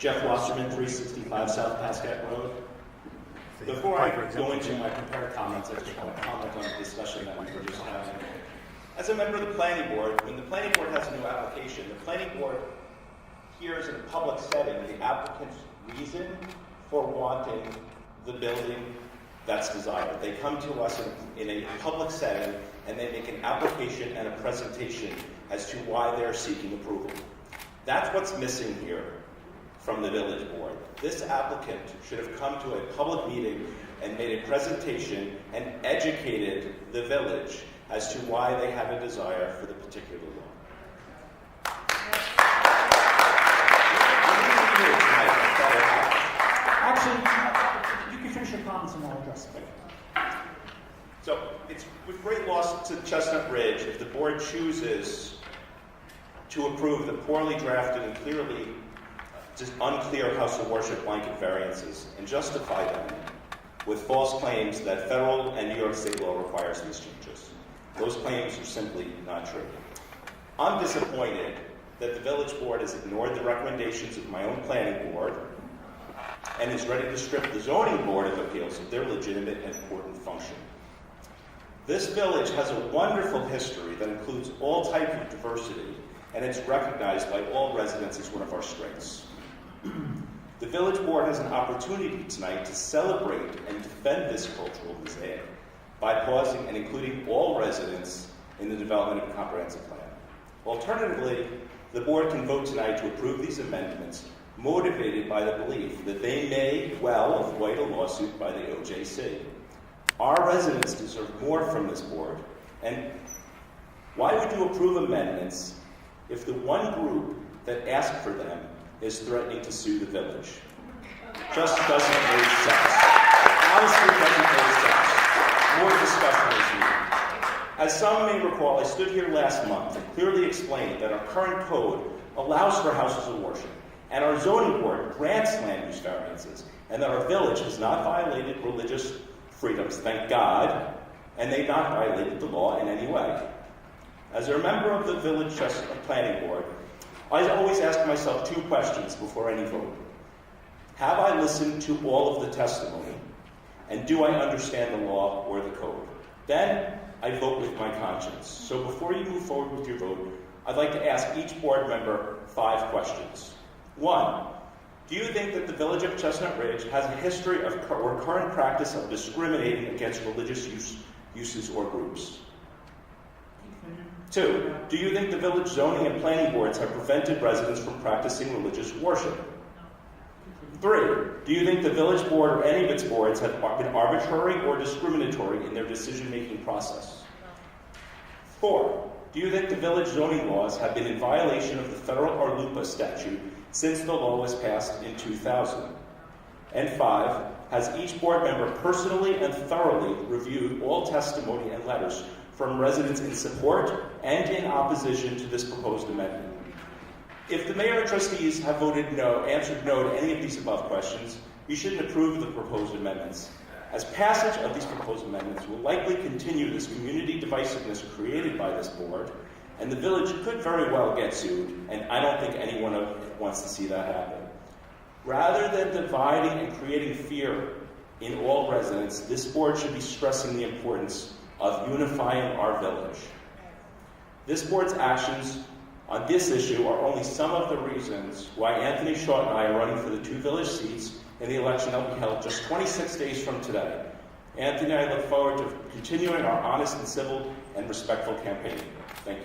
Jeff Wasserman, 365 South Pascat Road. Before I go into my prepared comments, I just want to comment on the discussion that we were just having. As a member of the Planning Board, when the Planning Board has a new application, the Planning Board hears in a public setting the applicant's reason for wanting the building that's desired. They come to us in a public setting and they make an application and a presentation as to why they're seeking approval. That's what's missing here from the village board. This applicant should have come to a public meeting and made a presentation and educated the village as to why they have a desire for the particular law. Actually, you can finish your comments and I'll address it. So it's with great loss to Chestnut Ridge if the board chooses to approve the poorly drafted and clearly just unclear House of Worship blanket variances and justify them with false claims that federal and New York State law requires these changes. Those claims are simply not true. I'm disappointed that the village board has ignored the recommendations of my own planning board and is ready to strip the zoning board of appeals of their legitimate and important function. This village has a wonderful history that includes all types of diversity, and it's recognized by all residents as one of our strengths. The village board has an opportunity tonight to celebrate and defend this cultural mosaic by pausing and including all residents in the development of a comprehensive plan. Alternatively, the board can vote tonight to approve these amendments motivated by the belief that they may well avoid a lawsuit by the OJC. Our residents deserve more from this board, and why would you approve amendments if the one group that asked for them is threatening to sue the village? Just doesn't make sense. Honestly, it doesn't make sense. More discussion is needed. As some may recall, I stood here last month and clearly explained that our current code allows for houses of worship, and our zoning board grants land use variances, and that our village has not violated religious freedoms, thank God, and they've not violated the law in any way. As a member of the village planning board, I always ask myself two questions before any vote. Have I listened to all of the testimony? And do I understand the law or the code? Then I vote with my conscience. So before you move forward with your vote, I'd like to ask each board member 5 questions. 1, do you think that the village of Chestnut Ridge has a history of or current practice of discriminating against religious uses or groups? 2, do you think the village zoning and planning boards have prevented residents from practicing religious worship? 3, do you think the village board or any of its boards have been arbitrary or discriminatory in their decision-making process? 4, do you think the village zoning laws have been in violation of the federal or LUPA statute since the law was passed in 2000? And 5, has each board member personally and thoroughly reviewed all testimony and letters from residents in support and in opposition to this proposed amendment? If the mayor and trustees have answered no to any of these above questions, you shouldn't approve the proposed amendments, as passage of these proposed amendments will likely continue this community divisiveness created by this board, and the village could very well get sued, and I don't think anyone wants to see that happen. Rather than dividing and creating fear in all residents, this board should be stressing the importance of unifying our village. This board's actions on this issue are only some of the reasons why Anthony Shaw and I are running for the 2 village seats in the election that will be held just 26 days from today. Anthony and I look forward to continuing our honest and civil and respectful campaign. Thank you.